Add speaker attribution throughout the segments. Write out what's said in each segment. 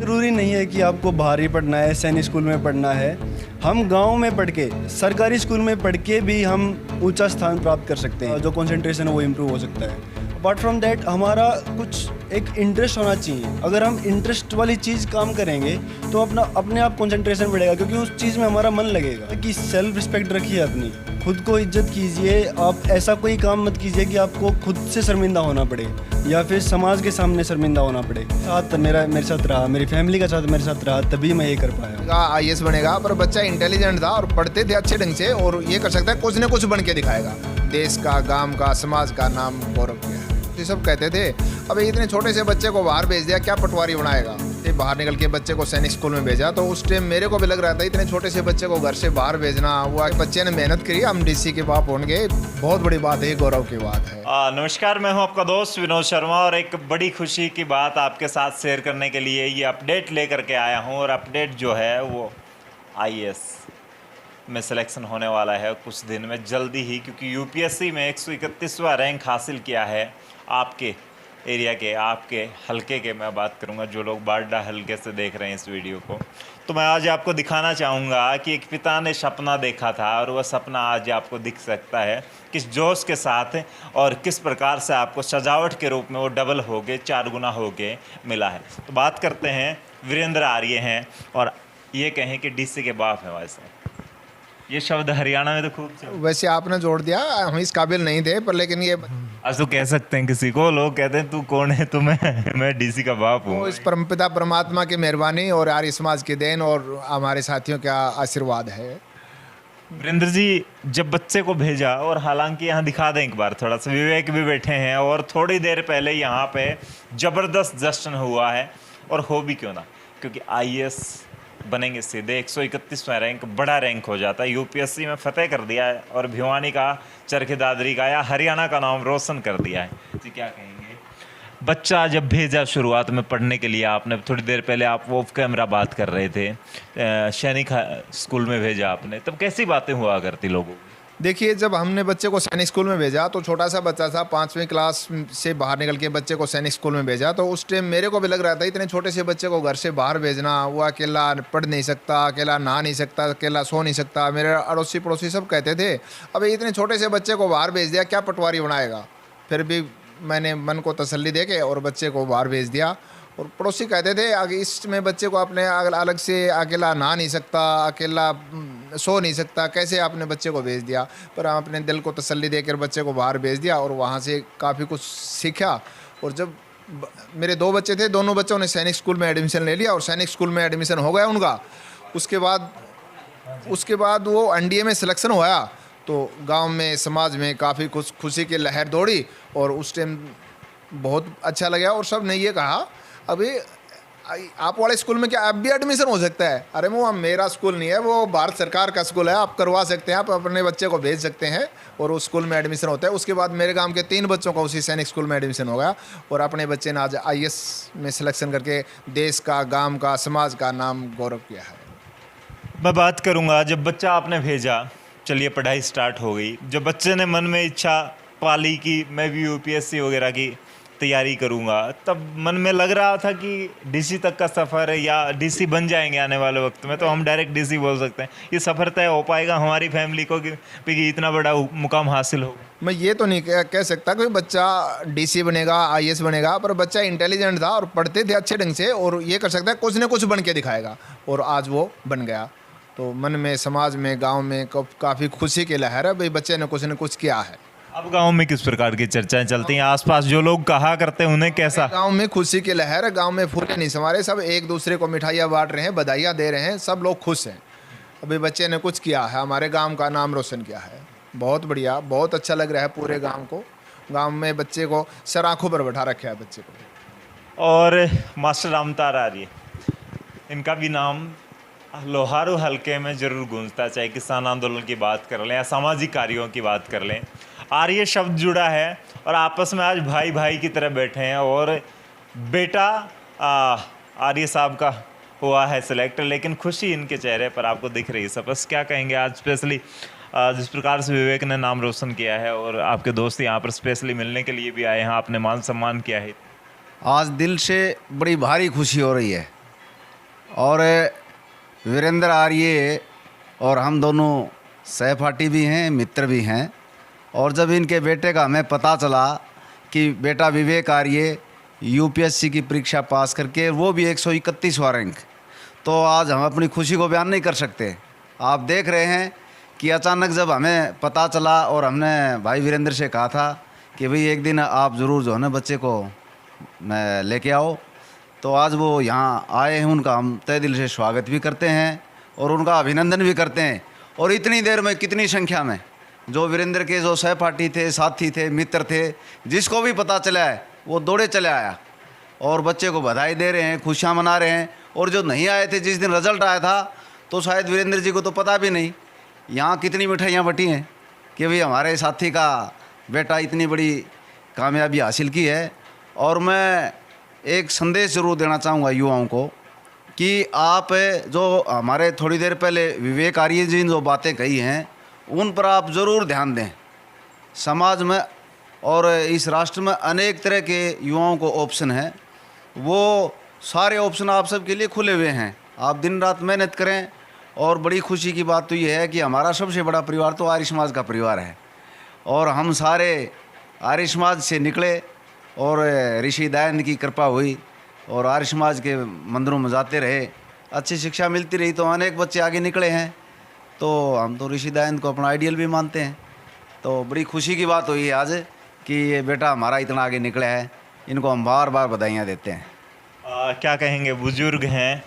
Speaker 1: ज़रूरी नहीं है कि आपको बाहर ही पढ़ना है, सैनिक स्कूल में पढ़ना है। हम गांव में पढ़ के, सरकारी स्कूल में पढ़ के भी हम ऊंचा स्थान प्राप्त कर सकते हैं। जो कंसंट्रेशन है वो इम्प्रूव हो सकता है। अपार्ट फ्रॉम दैट हमारा कुछ एक इंटरेस्ट होना चाहिए। अगर हम इंटरेस्ट वाली चीज़ काम करेंगे तो अपने आप कंसंट्रेशन बढ़ेगा, क्योंकि उस चीज़ में हमारा मन लगेगा। कि सेल्फ रिस्पेक्ट रखिए, अपनी खुद को इज्जत कीजिए। आप ऐसा कोई काम मत कीजिए कि आपको खुद से शर्मिंदा होना पड़े या फिर समाज के सामने शर्मिंदा होना पड़े। साथ मेरे साथ रहा, मेरी फैमिली का साथ मेरे साथ रहा, तभी मैं ये कर पाया।
Speaker 2: IAS बनेगा, पर बच्चा इंटेलिजेंट था और पढ़ते थे अच्छे ढंग से, और ये कर सकता है कुछ न कुछ बन के दिखाएगा। देश का, गांव का, समाज का नाम गौरव किया है। ये सब कहते थे अब इतने छोटे से बच्चे को बाहर भेज दिया, क्या पटवारी बनाएगा। फिर बाहर निकल के बच्चे को सैनिक स्कूल में भेजा, तो उस टाइम मेरे को भी लग रहा था इतने छोटे से बच्चे को घर से बाहर भेजना। वो बच्चे ने मेहनत करी, हम DC के बाप होंगे, बहुत बड़ी बात है, गौरव की बात है।
Speaker 3: नमस्कार, मैं हूं आपका दोस्त विनोद शर्मा और एक बड़ी खुशी की बात आपके साथ शेयर करने के लिए ये अपडेट लेकर के आया हूं। और अपडेट जो है वो IAS में सिलेक्शन होने वाला है कुछ दिन में, जल्दी ही, क्योंकि UPSC में 131वां रैंक हासिल किया है आपके एरिया के, आपके हलके के मैं बात करूंगा, जो लोग बारडा हलके से देख रहे हैं इस वीडियो को। तो मैं आज आपको दिखाना चाहूँगा कि एक पिता ने सपना देखा था और वह सपना आज आपको दिख सकता है किस जोश के साथ, और किस प्रकार से आपको सजावट के रूप में वो डबल हो गए, 4 गुना हो गए मिला है। तो बात करते हैं, वीरेंद्र आर्य हैं और ये कहें कि DC के बाप हैं। वैसे ये शब्द हरियाणा में तो खूब,
Speaker 2: वैसे आपने जोड़ दिया, हम इस काबिल नहीं थे, पर लेकिन ये
Speaker 3: आज तो कह सकते हैं किसी को, लोग कहते हैं तू कौन है, तो मैं DC का बाप हूँ।
Speaker 2: इस परमपिता परमात्मा की मेहरबानी और आर्य समाज की देन और हमारे साथियों का आशीर्वाद है।
Speaker 3: वीरेंद्र जी, जब बच्चे को भेजा, और हालांकि यहाँ दिखा दें एक बार, थोड़ा सा विवेक भी बैठे हैं, और थोड़ी देर पहले यहाँ पे ज़बरदस्त जश्न हुआ है, और हो भी क्यों ना, क्योंकि IAS बनेंगे सीधे। 131वां रैंक बड़ा रैंक हो जाता है। UPSC में फतेह कर दिया है और भिवानी का, चरखी दादरी का या हरियाणा का नाम रोशन कर दिया है जी। क्या कहेंगे, बच्चा जब भेजा शुरुआत में पढ़ने के लिए, आपने थोड़ी देर पहले आप ऑफ कैमरा बात कर रहे थे, सैनिक स्कूल में भेजा आपने, तब कैसी बातें हुआ करती लोगों को?
Speaker 2: देखिए, जब हमने बच्चे को सैनिक स्कूल में भेजा तो छोटा सा बच्चा था, 5वीं क्लास से बाहर निकल के बच्चे को सैनिक स्कूल में भेजा, तो उस टाइम मेरे को भी लग रहा था इतने छोटे से बच्चे को घर से बाहर भेजना, वो अकेला पढ़ नहीं सकता, अकेला नहा नहीं सकता, अकेला सो नहीं सकता। मेरे अड़ोसी पड़ोसी सब कहते थे अब इतने छोटे से बच्चे को बाहर भेज दिया, क्या पटवारी बनाएगा। फिर भी मैंने मन को तसल्ली दे के और बच्चे को बाहर भेज दिया। और पड़ोसी कहते थे आगे इसमें बच्चे को अपने अलग से अकेला नहा नहीं सकता, अकेला सो नहीं सकता, कैसे आपने बच्चे को भेज दिया। पर हम अपने दिल को तसल्ली देकर बच्चे को बाहर भेज दिया और वहाँ से काफ़ी कुछ सीखा। और जब मेरे 2 बच्चे थे, दोनों बच्चों ने सैनिक स्कूल में एडमिशन ले लिया और सैनिक स्कूल में एडमिशन हो गया उनका। उसके बाद वो NDA में सिलेक्शन हुआ, तो गाँव में, समाज में काफ़ी कुछ खुशी की लहर दौड़ी और उस टाइम बहुत अच्छा लगा। और सब ने ये कहा अभी आप वाले स्कूल में क्या अब भी एडमिशन हो सकता है। अरे वो मेरा स्कूल नहीं है, वो भारत सरकार का स्कूल है, आप करवा सकते हैं, आप अपने बच्चे को भेज सकते हैं और उस स्कूल में एडमिशन होता है। उसके बाद मेरे गांव के 3 बच्चों का उसी सैनिक स्कूल में एडमिशन हो गया और अपने बच्चे ने आज IAS में सिलेक्शन करके देश का, गांव का, समाज का नाम गौरव किया है।
Speaker 3: मैं बात करूँगा, जब बच्चा आपने भेजा, चलिए पढ़ाई स्टार्ट हो गई, जब बच्चे ने मन में इच्छा पाली कि मैं भी UPSC वगैरह की तैयारी करूंगा, तब मन में लग रहा था कि DC तक का सफ़र है या DC बन जाएंगे आने वाले वक्त में, तो हम डायरेक्ट DC बोल सकते हैं, ये सफ़र तय हो पाएगा हमारी फैमिली को कि इतना बड़ा मुकाम हासिल हो?
Speaker 2: मैं ये तो नहीं कह सकता कि बच्चा DC बनेगा, IAS बनेगा, पर बच्चा इंटेलिजेंट था और पढ़ते थे अच्छे ढंग से, और ये कर सकता है कुछ न कुछ बन के दिखाएगा, और आज वो बन गया। तो मन में, समाज में, गाँव में काफ़ी खुशी की लहर है, भाई बच्चे ने कुछ न कुछ किया है।
Speaker 3: अब गांव में किस प्रकार की चर्चाएं चलती हैं, आसपास जो लोग कहा करते हैं उन्हें कैसा?
Speaker 2: गांव में खुशी की लहर है, गांव में फूले नहीं समारे, सब एक दूसरे को मिठाइयाँ बांट रहे हैं, बधाइयाँ दे रहे हैं, सब लोग खुश हैं। अभी बच्चे ने कुछ किया है, हमारे गांव का नाम रोशन किया है, बहुत बढ़िया, बहुत अच्छा लग रहा है पूरे गांव को। गांव में बच्चे को सर आँखों पर बैठा रखा है बच्चे को।
Speaker 3: और मास्टर रामतार आर्य, इनका भी नाम लोहारू हलके में जरूर गूंजता, चाहे किसान आंदोलन की बात कर लें या सामाजिक कार्यों की बात कर लें। आर्य शब्द जुड़ा है और आपस में आज भाई भाई की तरह बैठे हैं। और बेटा आर्य साहब का हुआ है सिलेक्ट, लेकिन खुशी इनके चेहरे पर आपको दिख रही है। सबस क्या कहेंगे आज स्पेशली जिस प्रकार से विवेक ने नाम रोशन किया है और आपके दोस्त यहाँ पर स्पेशली मिलने के लिए भी आए हैं, आपने मान सम्मान किया है।
Speaker 4: आज दिल से बड़ी भारी खुशी हो रही है और वीरेंद्र आर्य और हम दोनों सहपाठी भी हैं, मित्र भी हैं। और जब इनके बेटे का हमें पता चला कि बेटा विवेक आर्य यूपीएससी की परीक्षा पास करके वो भी 131वां रैंक, तो आज हम अपनी खुशी को बयान नहीं कर सकते। आप देख रहे हैं कि अचानक जब हमें पता चला और हमने भाई वीरेंद्र से कहा था कि भाई एक दिन आप ज़रूर जो है ना बच्चे को लेके आओ, तो आज वो यहाँ आए हैं। उनका हम तहे दिल से स्वागत भी करते हैं और उनका अभिनंदन भी करते हैं। और इतनी देर में, कितनी संख्या में जो वीरेंद्र के जो सहपाठी थे, साथी थे, मित्र थे, जिसको भी पता चला है वो दौड़े चले आया और बच्चे को बधाई दे रहे हैं, खुशियाँ मना रहे हैं। और जो नहीं आए थे, जिस दिन रिजल्ट आया था, तो शायद वीरेंद्र जी को तो पता भी नहीं यहाँ कितनी मिठाइयाँ बटी हैं कि भाई हमारे साथी का बेटा इतनी बड़ी कामयाबी हासिल की है। और मैं एक संदेश ज़रूर देना चाहूँगा युवाओं को कि आप जो हमारे थोड़ी देर पहले विवेक आर्य जी ने जो बातें कही हैं उन पर आप ज़रूर ध्यान दें। समाज में और इस राष्ट्र में अनेक तरह के युवाओं को ऑप्शन है, वो सारे ऑप्शन आप सबके लिए खुले हुए हैं। आप दिन रात मेहनत करें। और बड़ी खुशी की बात तो ये है कि हमारा सबसे बड़ा परिवार तो आर्य समाज का परिवार है और हम सारे आर्य समाज से निकले और ऋषि दयानंद की कृपा हुई और आर्य समाज के मंदिरों में जाते रहे, अच्छी शिक्षा मिलती रही, तो अनेक बच्चे आगे निकले हैं। तो हम तो ऋषि दयानंद को अपना आइडियल भी मानते हैं। तो बड़ी खुशी की बात हुई है आज कि ये बेटा हमारा इतना आगे निकला है। इनको हम बार बार बधाइयाँ देते हैं।
Speaker 3: क्या कहेंगे, बुजुर्ग हैं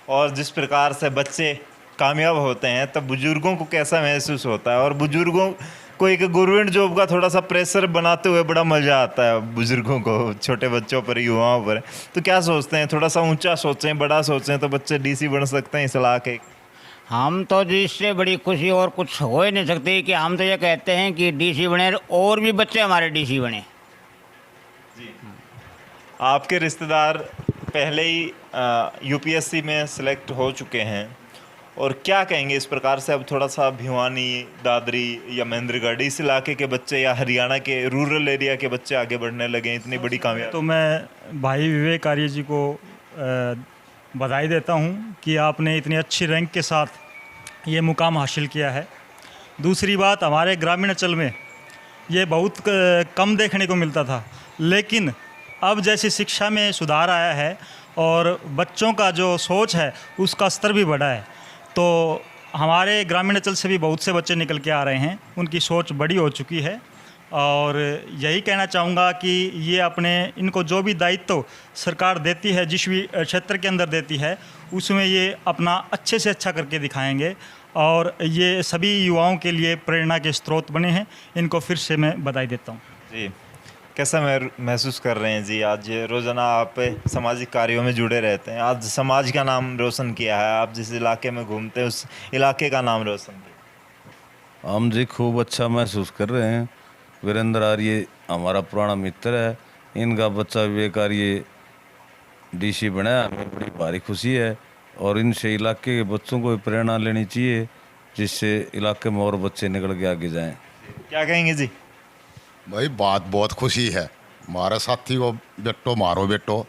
Speaker 3: और जिस प्रकार से बच्चे कामयाब होते हैं तब बुजुर्गों को कैसा महसूस होता है? और बुजुर्गों को एक गवर्नमेंट जॉब का थोड़ा सा प्रेशर बनाते हुए बड़ा मज़ा आता है बुजुर्गों को, छोटे बच्चों पर, युवाओं पर। तो क्या सोचते हैं, थोड़ा सा ऊंचा सोचें, बड़ा सोचें तो बच्चे डीसी बन सकते हैं इस इलाके?
Speaker 5: हम तो जी इससे बड़ी खुशी और कुछ हो ही नहीं सकती कि हम तो ये कहते हैं कि डीसी बने और भी बच्चे हमारे डीसी बने।
Speaker 3: आपके रिश्तेदार पहले ही यूपीएससी में सिलेक्ट हो चुके हैं और क्या कहेंगे इस प्रकार से? अब थोड़ा सा भिवानी, दादरी या महेंद्रगढ़ इस इलाके के बच्चे या हरियाणा के रूरल एरिया के बच्चे आगे बढ़ने लगे, इतनी बड़ी कामयाबी।
Speaker 6: तो मैं भाई विवेक आर्य जी को बधाई देता हूं कि आपने इतनी अच्छी रैंक के साथ ये मुकाम हासिल किया है। दूसरी बात, हमारे ग्रामीण अंचल में ये बहुत कम देखने को मिलता था, लेकिन अब जैसी शिक्षा में सुधार आया है और बच्चों का जो सोच है उसका स्तर भी बढ़ा है, तो हमारे ग्रामीण अंचल से भी बहुत से बच्चे निकल के आ रहे हैं, उनकी सोच बड़ी हो चुकी है। और यही कहना चाहूँगा कि ये अपने, इनको जो भी दायित्व सरकार देती है, जिस भी क्षेत्र के अंदर देती है, उसमें ये अपना अच्छे से अच्छा करके दिखाएंगे और ये सभी युवाओं के लिए प्रेरणा के स्रोत बने हैं। इनको फिर से मैं बधाई देता हूँ।
Speaker 3: जी, कैसा महसूस कर रहे हैं जी? आज रोज़ाना आप सामाजिक कार्यों में जुड़े रहते हैं, आज समाज का नाम रोशन किया है, आप जिस इलाके में घूमते हैं उस इलाके का नाम रोशन किया।
Speaker 7: हम जी खूब अच्छा महसूस कर रहे हैं। वीरेंद्र आर्य हमारा पुराना मित्र है, इनका बच्चा विवेक आर्य डीसी बना, हमें बड़ी भारी खुशी है। और इनसे इलाके के बच्चों को भी प्रेरणा लेनी चाहिए, जिससे इलाके में और बच्चे निकल के आगे जाएं।
Speaker 3: क्या कहेंगे जी?
Speaker 8: भाई बात बहुत खुशी है, मारे साथी को बेटो मारो बेटो,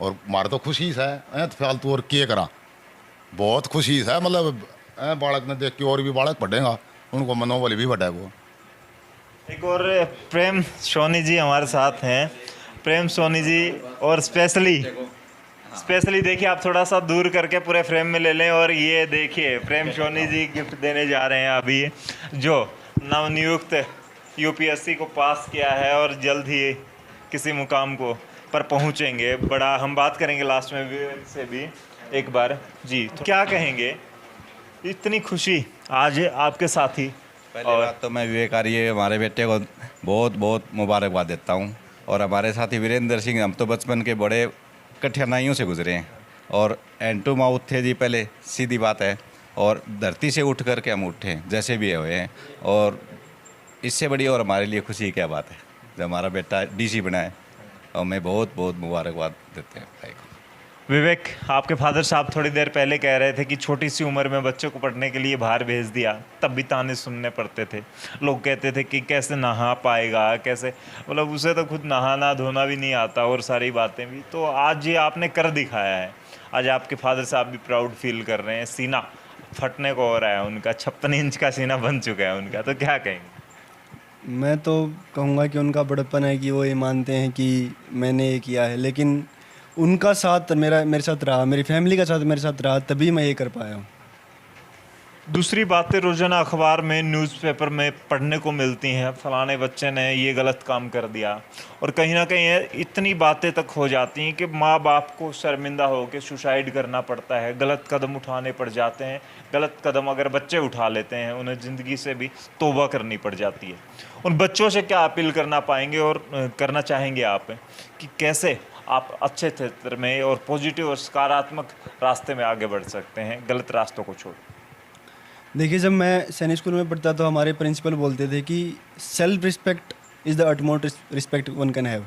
Speaker 8: और मारे तो खुशी है फालतू और किए करा, बहुत खुशी है। मतलब बालक ने देख के और भी बालक पढ़ेगा, उनको मनोबल भी बढ़ेगा।
Speaker 3: एक और प्रेम सोनी जी हमारे साथ हैं। प्रेम सोनी जी, और स्पेशली देखिए, आप थोड़ा सा दूर करके पूरे फ्रेम में ले लें, और ये देखिए प्रेम सोनी जी गिफ्ट देने जा रहे हैं अभी, जो नवनियुक्त यूपीएससी को पास किया है और जल्द ही किसी मुकाम को पर पहुंचेंगे। बड़ा हम बात करेंगे लास्ट में विवेक से भी एक बार जी। तो क्या कहेंगे, इतनी खुशी आज आपके साथी?
Speaker 9: पहली बात तो मैं विवेक आर्य हमारे बेटे को बहुत बहुत मुबारकबाद देता हूं, और हमारे साथी वीरेंद्र सिंह, हम तो बचपन के बड़े कठिनाइयों से गुजरे हैं और एंड टू माउथ थे जी पहले, सीधी बात है, और धरती से उठ करके हम उठे जैसे भी हुए हैं, और इससे बड़ी और हमारे लिए खुशी क्या बात है जब हमारा बेटा डीसी बना है, और मैं बहुत बहुत मुबारकबाद देते हैं भाई को।
Speaker 3: विवेक, आपके फादर साहब थोड़ी देर पहले कह रहे थे कि छोटी सी उम्र में बच्चों को पढ़ने के लिए बाहर भेज दिया, तब भी ताने सुनने पड़ते थे। लोग कहते थे कि कैसे नहा पाएगा, कैसे, मतलब उसे तो खुद नहाना धोना भी नहीं आता और सारी बातें भी। तो आज ये आपने कर दिखाया है। आज आपके फादर साहब भी प्राउड फील कर रहे हैं, सीना फटने को हो रहा है उनका, 56 इंच का सीना बन चुका है उनका, तो क्या कहेंगे?
Speaker 1: मैं तो कहूँगा कि उनका बड़प्पन है कि वो ये मानते हैं कि मैंने ये किया है, लेकिन उनका साथ मेरे साथ रहा, मेरी फैमिली का साथ मेरे साथ रहा, तभी मैं ये कर पाया हूँ।
Speaker 3: दूसरी बातें रोजाना अखबार में, न्यूज़पेपर में पढ़ने को मिलती हैं, फलाने बच्चे ने ये गलत काम कर दिया, और कहीं ना कहीं इतनी बातें तक हो जाती हैं कि माँ बाप को शर्मिंदा होकर सुसाइड करना पड़ता है, गलत कदम उठाने पड़ जाते हैं। गलत कदम अगर बच्चे उठा लेते हैं, उन्हें ज़िंदगी से भी तौबा करनी पड़ जाती है। उन बच्चों से क्या अपील करना पाएंगे और करना चाहेंगे आप कि कैसे आप अच्छे क्षेत्र में और पॉजिटिव और सकारात्मक रास्ते में आगे बढ़ सकते हैं, गलत रास्तों को छोड़?
Speaker 1: देखिए, जब मैं सैनिक स्कूल में पढ़ता तो हमारे प्रिंसिपल बोलते थे कि self respect is the utmost respect one can have.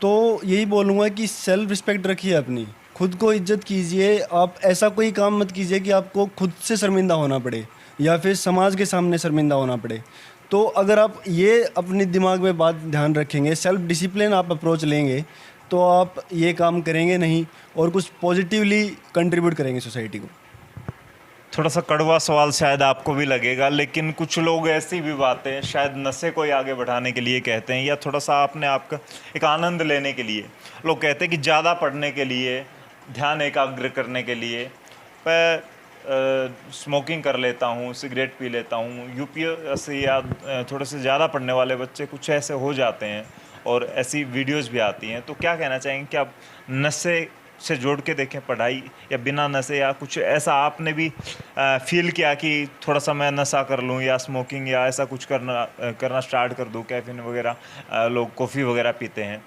Speaker 1: तो यही बोलूँगा कि सेल्फ रिस्पेक्ट रखिए, अपनी खुद को इज्जत कीजिए। आप ऐसा कोई काम मत कीजिए कि आपको खुद से शर्मिंदा होना पड़े या फिर समाज के सामने शर्मिंदा होना पड़े। तो अगर आप ये अपने दिमाग में बात ध्यान रखेंगे, सेल्फ डिसिप्लिन आप अप्रोच लेंगे, तो आप ये काम करेंगे नहीं और कुछ पॉजिटिवली कंट्रीब्यूट करेंगे सोसाइटी को।
Speaker 3: थोड़ा सा कड़वा सवाल शायद आपको भी लगेगा, लेकिन कुछ लोग ऐसी भी बातें शायद नशे को आगे बढ़ाने के लिए कहते हैं, या थोड़ा सा अपने आप का एक आनंद लेने के लिए लोग कहते हैं कि ज़्यादा पढ़ने के लिए, ध्यान एकाग्र करने के लिए मैं स्मोकिंग कर लेता हूँ, सिगरेट पी लेता हूँ। यूपीएससी या थोड़े से ज़्यादा पढ़ने वाले बच्चे कुछ ऐसे हो जाते हैं और ऐसी वीडियोज़ भी आती हैं। तो क्या कहना चाहेंगे कि आप नशे से जोड़ के देखें पढ़ाई, या बिना नशे, या कुछ ऐसा आपने भी फील किया कि थोड़ा सा मैं नशा कर लूँ या स्मोकिंग या ऐसा कुछ करना स्टार्ट कर दूँ? कैफीन वगैरह लोग कॉफ़ी वगैरह पीते हैं,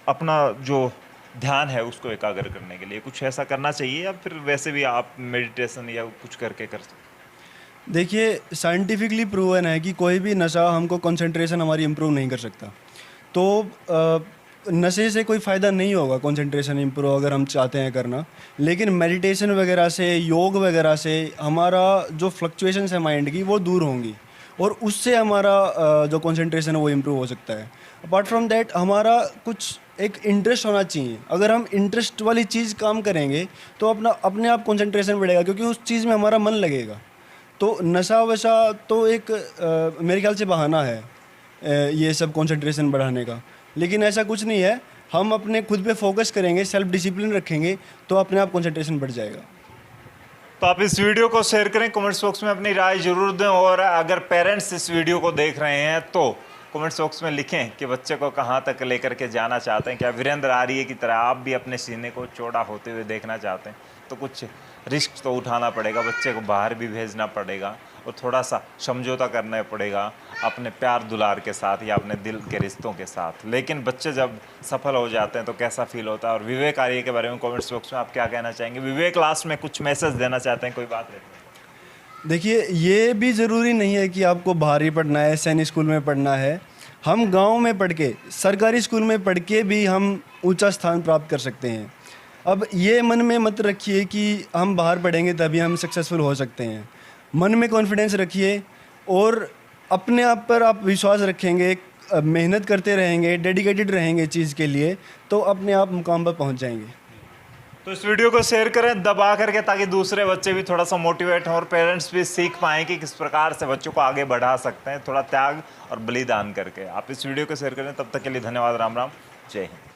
Speaker 3: अपना जो ध्यान है उसको एकाग्र करने के लिए कुछ ऐसा करना चाहिए, या फिर वैसे भी आप मेडिटेशन या कुछ करके कर सकते?
Speaker 1: देखिए, साइंटिफिकली प्रूवन है कि कोई भी नशा हमको कंसंट्रेशन हमारी इम्प्रूव नहीं कर सकता। तो नशे से कोई फ़ायदा नहीं होगा कंसंट्रेशन इम्प्रूव अगर हम चाहते हैं करना, लेकिन मेडिटेशन वगैरह से, योग वगैरह से हमारा जो फ्लक्चुएशंस है माइंड की वो दूर होंगी और उससे हमारा जो कंसंट्रेशन है वो इम्प्रूव हो सकता है। अपार्ट फ्रॉम दैट हमारा कुछ एक इंटरेस्ट होना चाहिए। अगर हम इंटरेस्ट वाली चीज़ काम करेंगे तो अपने आप कंसंट्रेशन बढ़ेगा, क्योंकि उस चीज़ में हमारा मन लगेगा। तो नशा वशा तो एक मेरे ख्याल से बहाना है ये सब कंसंट्रेशन बढ़ाने का, लेकिन ऐसा कुछ नहीं है। हम अपने खुद पे फोकस करेंगे, सेल्फ डिसिप्लिन रखेंगे, तो अपने आप कंसंट्रेशन बढ़ जाएगा।
Speaker 3: तो आप इस वीडियो को शेयर करें, कमेंट्स बॉक्स में अपनी राय जरूर दें, और अगर पेरेंट्स इस वीडियो को देख रहे हैं तो कमेंट्स बॉक्स में लिखें कि बच्चे को कहां तक लेकर के जाना चाहते हैं। क्या वीरेंद्र आर्य की तरह आप भी अपने सीने को चौड़ा होते हुए देखना चाहते हैं? तो कुछ रिस्क तो उठाना पड़ेगा, बच्चे को बाहर भी भेजना पड़ेगा और थोड़ा सा समझौता करना पड़ेगा अपने प्यार दुलार के साथ या अपने दिल के रिश्तों के साथ। लेकिन बच्चे जब सफल हो जाते हैं तो कैसा फील होता है? और विवेक आर्य के बारे में कमेंट्स बॉक्स में आप क्या कहना चाहेंगे? विवेक लास्ट में कुछ मैसेज देना चाहते हैं, कोई बात रहती है?
Speaker 1: देखिए, ये भी ज़रूरी नहीं है कि आपको बाहर ही पढ़ना है, सैनिक स्कूल में पढ़ना है। हम गांव में पढ़ के, सरकारी स्कूल में पढ़ के भी हम ऊंचा स्थान प्राप्त कर सकते हैं। अब ये मन में मत रखिए कि हम बाहर पढ़ेंगे तभी हम सक्सेसफुल हो सकते हैं। मन में कॉन्फिडेंस रखिए और अपने आप पर आप विश्वास रखेंगे, मेहनत करते रहेंगे, डेडिकेटेड रहेंगे चीज़ के लिए, तो अपने आप मुकाम पर पहुँच जाएंगे।
Speaker 3: तो इस वीडियो को शेयर करें दबा करके, ताकि दूसरे बच्चे भी थोड़ा सा मोटिवेट हों और पेरेंट्स भी सीख पाएँ कि किस प्रकार से बच्चों को आगे बढ़ा सकते हैं, थोड़ा त्याग और बलिदान करके। आप इस वीडियो को शेयर करें। तब तक के लिए धन्यवाद। राम राम, जय हिंद।